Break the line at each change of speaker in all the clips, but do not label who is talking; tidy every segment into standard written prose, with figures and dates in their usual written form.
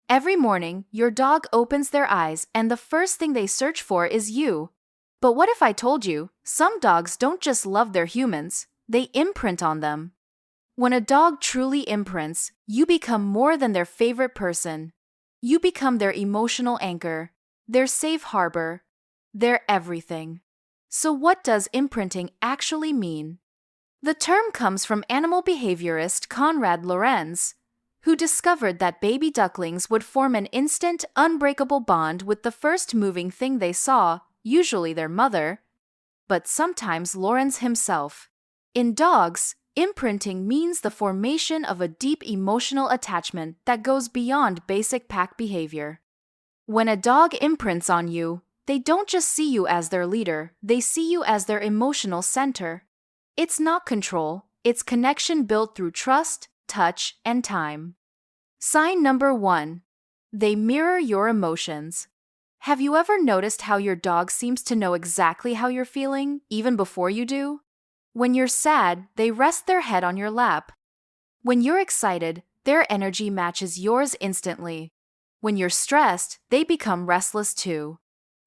Every morning, your dog opens their eyes and the first thing they search for is you. But what if I told you, some dogs don't just love their humans, they imprint on them. When a dog truly imprints, you become more than their favorite person. You become their emotional anchor, their safe harbor, their everything. So what does imprinting actually mean? The term comes from animal behaviorist Konrad Lorenz, who discovered that baby ducklings would form an instant, unbreakable bond with the first moving thing they saw, usually their mother, but sometimes Lorenz himself. In dogs, imprinting means the formation of a deep emotional attachment that goes beyond basic pack behavior. When a dog imprints on you, they don't just see you as their leader, they see you as their emotional center. It's not control, it's connection built through trust, touch, and time. Sign number 1. They mirror your emotions. Have you ever noticed how your dog seems to know exactly how you're feeling, even before you do? When you're sad, they rest their head on your lap. When you're excited, their energy matches yours instantly. When you're stressed, they become restless too.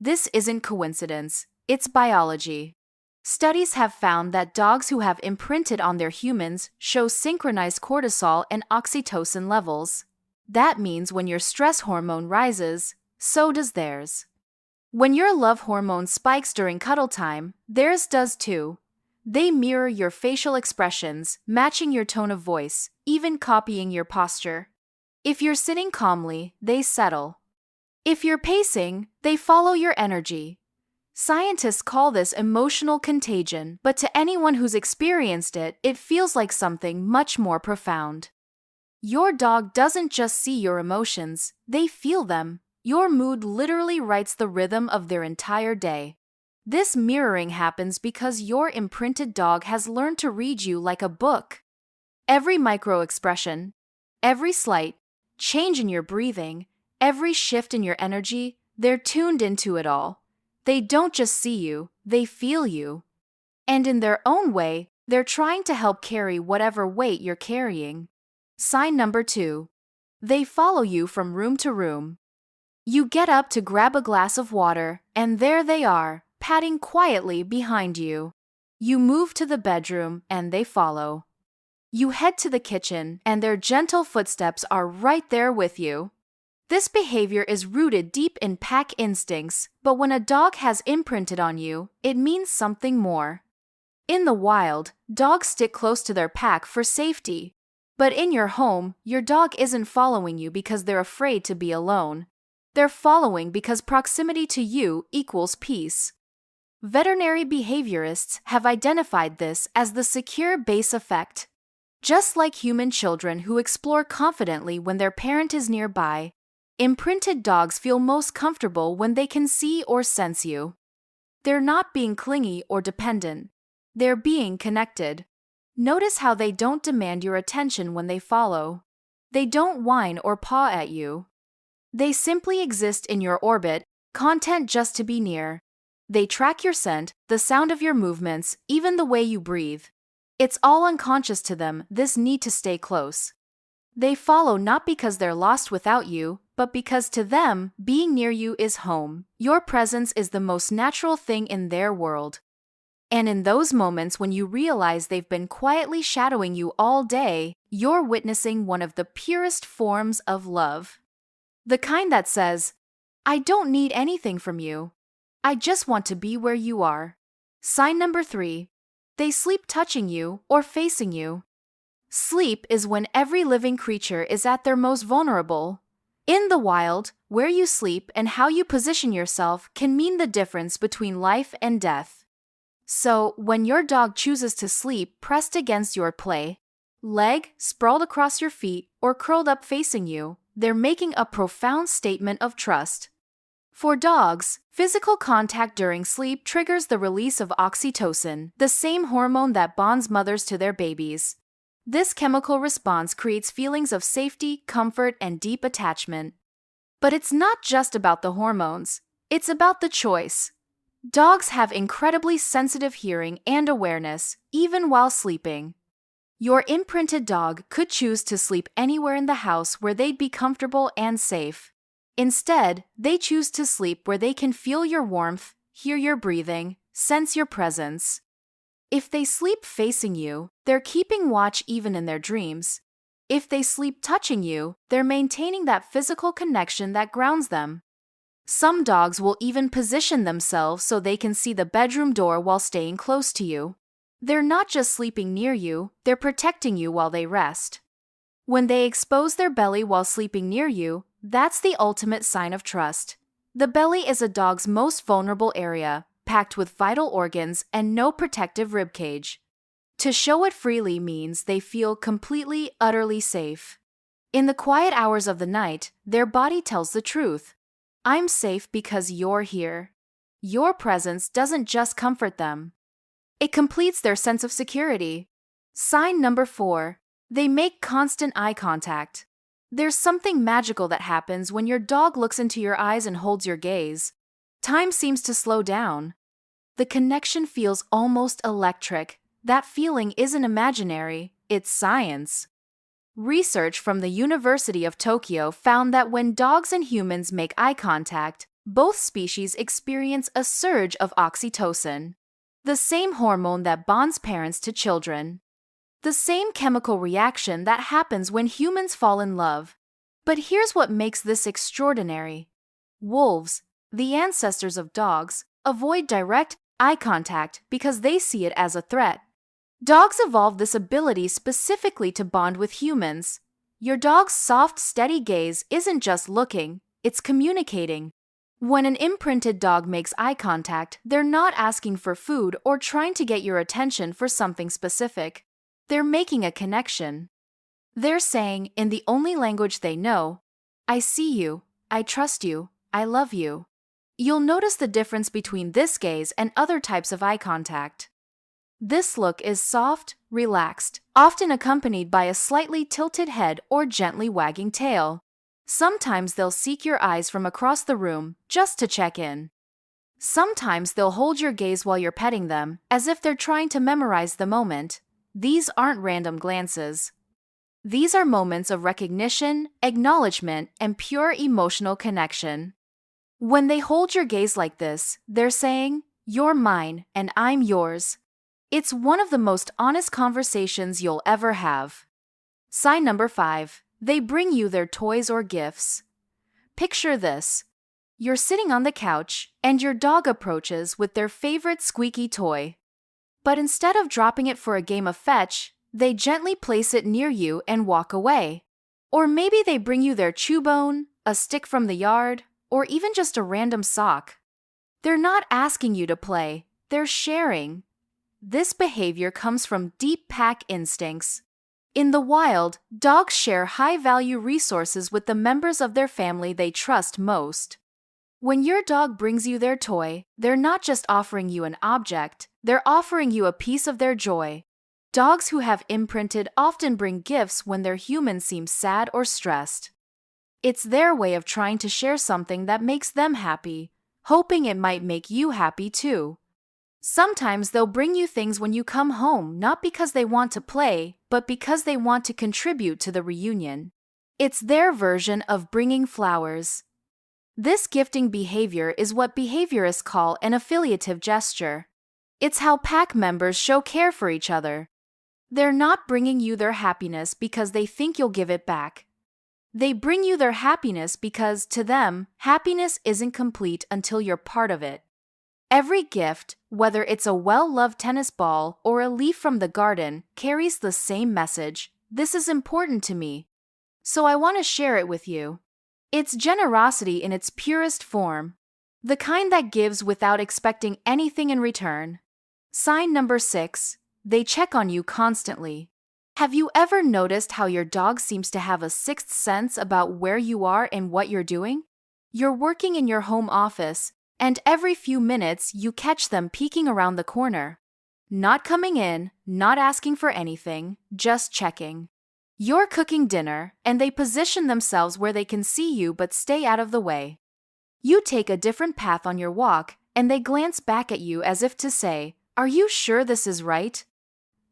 This isn't coincidence, it's biology. Studies have found that dogs who have imprinted on their humans show synchronized cortisol and oxytocin levels. That means when your stress hormone rises, so does theirs. When your love hormone spikes during cuddle time, theirs does too. They mirror your facial expressions, matching your tone of voice, even copying your posture. If you're sitting calmly, they settle. If you're pacing, they follow your energy. Scientists call this emotional contagion, but to anyone who's experienced it, it feels like something much more profound. Your dog doesn't just see your emotions, they feel them. Your mood literally writes the rhythm of their entire day. This mirroring happens because your imprinted dog has learned to read you like a book. Every micro-expression, every slight change in your breathing, every shift in your energy, they're tuned into it all. They don't just see you, they feel you. And in their own way, they're trying to help carry whatever weight you're carrying. Sign number 2. They follow you from room to room. You get up to grab a glass of water, and there they are, padding quietly behind you. You move to the bedroom, and they follow. You head to the kitchen, and their gentle footsteps are right there with you. This behavior is rooted deep in pack instincts, but when a dog has imprinted on you, it means something more. In the wild, dogs stick close to their pack for safety. But in your home, your dog isn't following you because they're afraid to be alone. They're following because proximity to you equals peace. Veterinary behaviorists have identified this as the secure base effect. Just like human children who explore confidently when their parent is nearby, imprinted dogs feel most comfortable when they can see or sense you. They're not being clingy or dependent. They're being connected. Notice how they don't demand your attention when they follow. They don't whine or paw at you. They simply exist in your orbit, content just to be near. They track your scent, the sound of your movements, even the way you breathe. It's all unconscious to them, this need to stay close. They follow not because they're lost without you, but because to them, being near you is home. Your presence is the most natural thing in their world. And in those moments when you realize they've been quietly shadowing you all day, you're witnessing one of the purest forms of love. The kind that says, I don't need anything from you. I just want to be where you are. Sign number 3. They sleep touching you or facing you. Sleep is when every living creature is at their most vulnerable. In the wild, where you sleep and how you position yourself can mean the difference between life and death. So, when your dog chooses to sleep pressed against your play, leg sprawled across your feet or curled up facing you, they're making a profound statement of trust. For dogs, physical contact during sleep triggers the release of oxytocin, the same hormone that bonds mothers to their babies. This chemical response creates feelings of safety, comfort, and deep attachment. But it's not just about the hormones, it's about the choice. Dogs have incredibly sensitive hearing and awareness, even while sleeping. Your imprinted dog could choose to sleep anywhere in the house where they'd be comfortable and safe. Instead, they choose to sleep where they can feel your warmth, hear your breathing, sense your presence. If they sleep facing you, they're keeping watch even in their dreams. If they sleep touching you, they're maintaining that physical connection that grounds them. Some dogs will even position themselves so they can see the bedroom door while staying close to you. They're not just sleeping near you, they're protecting you while they rest. When they expose their belly while sleeping near you, that's the ultimate sign of trust. The belly is a dog's most vulnerable area, packed with vital organs and no protective ribcage. To show it freely means they feel completely, utterly safe. In the quiet hours of the night, their body tells the truth. I'm safe because you're here. Your presence doesn't just comfort them. It completes their sense of security. Sign number 4. They make constant eye contact. There's something magical that happens when your dog looks into your eyes and holds your gaze. Time seems to slow down. The connection feels almost electric. That feeling isn't imaginary, it's science. Research from the University of Tokyo found that when dogs and humans make eye contact, both species experience a surge of oxytocin, the same hormone that bonds parents to children. The same chemical reaction that happens when humans fall in love. But here's what makes this extraordinary. Wolves, the ancestors of dogs, avoid direct eye contact because they see it as a threat. Dogs evolved this ability specifically to bond with humans. Your dog's soft, steady gaze isn't just looking, it's communicating. When an imprinted dog makes eye contact, they're not asking for food or trying to get your attention for something specific. They're making a connection. They're saying, in the only language they know, I see you, I trust you, I love you. You'll notice the difference between this gaze and other types of eye contact. This look is soft, relaxed, often accompanied by a slightly tilted head or gently wagging tail. Sometimes they'll seek your eyes from across the room just to check in. Sometimes they'll hold your gaze while you're petting them, as if they're trying to memorize the moment. These aren't random glances. These are moments of recognition, acknowledgement, and pure emotional connection. When they hold your gaze like this, they're saying, you're mine and I'm yours. It's one of the most honest conversations you'll ever have. Sign number 5. They bring you their toys or gifts. Picture this. You're sitting on the couch, and your dog approaches with their favorite squeaky toy. But instead of dropping it for a game of fetch, they gently place it near you and walk away. Or maybe they bring you their chew bone, a stick from the yard, or even just a random sock. They're not asking you to play, they're sharing. This behavior comes from deep pack instincts. In the wild, dogs share high-value resources with the members of their family they trust most. When your dog brings you their toy, they're not just offering you an object, they're offering you a piece of their joy. Dogs who have imprinted often bring gifts when their humans seem sad or stressed. It's their way of trying to share something that makes them happy, hoping it might make you happy too. Sometimes they'll bring you things when you come home, not because they want to play, but because they want to contribute to the reunion. It's their version of bringing flowers. This gifting behavior is what behaviorists call an affiliative gesture. It's how pack members show care for each other. They're not bringing you their happiness because they think you'll give it back. They bring you their happiness because, to them, happiness isn't complete until you're part of it. Every gift, whether it's a well-loved tennis ball or a leaf from the garden, carries the same message. This is important to me, so I want to share it with you. It's generosity in its purest form, the kind that gives without expecting anything in return. Sign number 6. They check on you constantly. Have you ever noticed how your dog seems to have a sixth sense about where you are and what you're doing? You're working in your home office, and every few minutes you catch them peeking around the corner. Not coming in, not asking for anything, just checking. You're cooking dinner, and they position themselves where they can see you but stay out of the way. You take a different path on your walk, and they glance back at you as if to say, "Are you sure this is right?"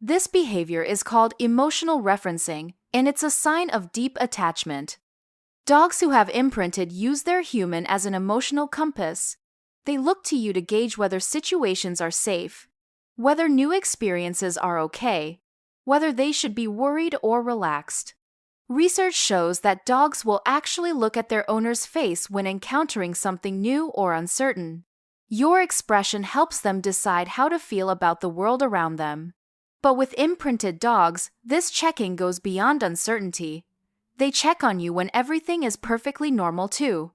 This behavior is called emotional referencing, and it's a sign of deep attachment. Dogs who have imprinted use their human as an emotional compass. They look to you to gauge whether situations are safe, whether new experiences are okay, whether they should be worried or relaxed. Research shows that dogs will actually look at their owner's face when encountering something new or uncertain. Your expression helps them decide how to feel about the world around them. But with imprinted dogs, this checking goes beyond uncertainty. They check on you when everything is perfectly normal too.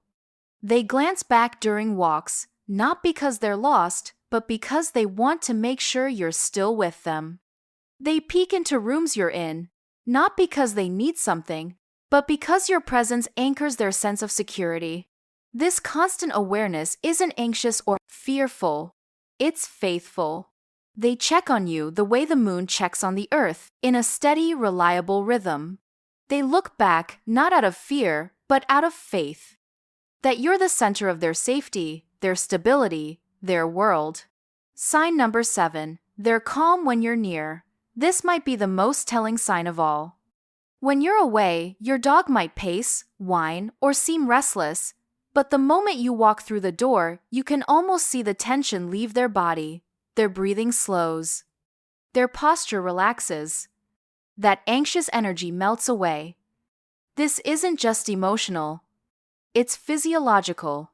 They glance back during walks, not because they're lost, but because they want to make sure you're still with them. They peek into rooms you're in, not because they need something, but because your presence anchors their sense of security. This constant awareness isn't anxious or fearful. It's faithful. They check on you the way the moon checks on the earth, in a steady, reliable rhythm. They look back not out of fear, but out of faith. That you're the center of their safety, their stability, their world. Sign number 7. They're calm when you're near. This might be the most telling sign of all. When you're away, your dog might pace, whine, or seem restless, but the moment you walk through the door, you can almost see the tension leave their body. Their breathing slows. Their posture relaxes. That anxious energy melts away. This isn't just emotional. It's physiological.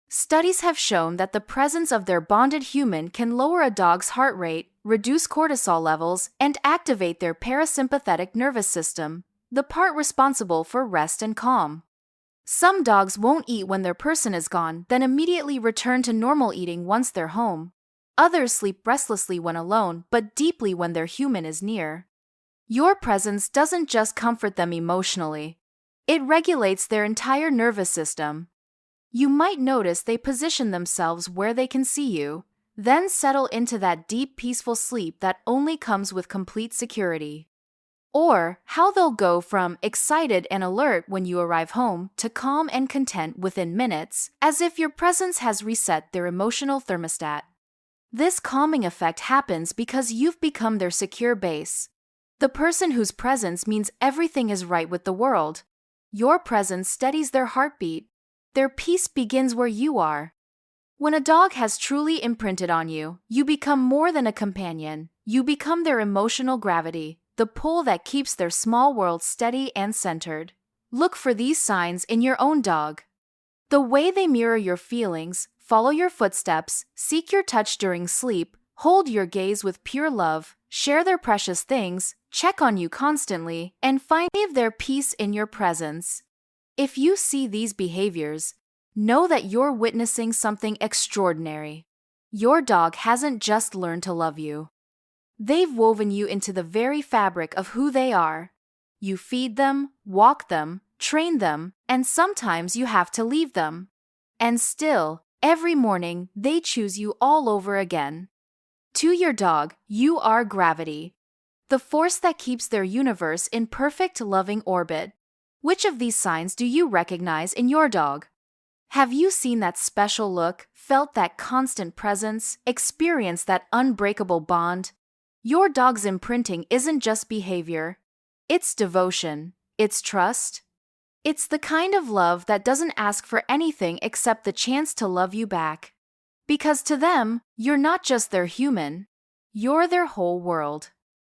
Studies have shown that the presence of their bonded human can lower a dog's heart rate, reduce cortisol levels, and activate their parasympathetic nervous system, the part responsible for rest and calm. Some dogs won't eat when their person is gone, then immediately return to normal eating once they're home. Others sleep restlessly when alone, but deeply when their human is near. Your presence doesn't just comfort them emotionally. It regulates their entire nervous system. You might notice they position themselves where they can see you, then settle into that deep, peaceful sleep that only comes with complete security. Or how they'll go from excited and alert when you arrive home to calm and content within minutes, as if your presence has reset their emotional thermostat. This calming effect happens because you've become their secure base. The person whose presence means everything is right with the world. Your presence steadies their heartbeat. Their peace begins where you are. When a dog has truly imprinted on you, you become more than a companion. You become their emotional gravity, the pull that keeps their small world steady and centered. Look for these signs in your own dog. The way they mirror your feelings, follow your footsteps, seek your touch during sleep, hold your gaze with pure love, share their precious things, check on you constantly, and find their peace in your presence. If you see these behaviors, know that you're witnessing something extraordinary. Your dog hasn't just learned to love you. They've woven you into the very fabric of who they are. You feed them, walk them, train them, and sometimes you have to leave them. And still, every morning, they choose you all over again. To your dog, you are gravity, the force that keeps their universe in perfect loving orbit. Which of these signs do you recognize in your dog? Have you seen that special look, felt that constant presence, experienced that unbreakable bond? Your dog's imprinting isn't just behavior. It's devotion. It's trust. It's the kind of love that doesn't ask for anything except the chance to love you back. Because to them, you're not just their human. You're their whole world.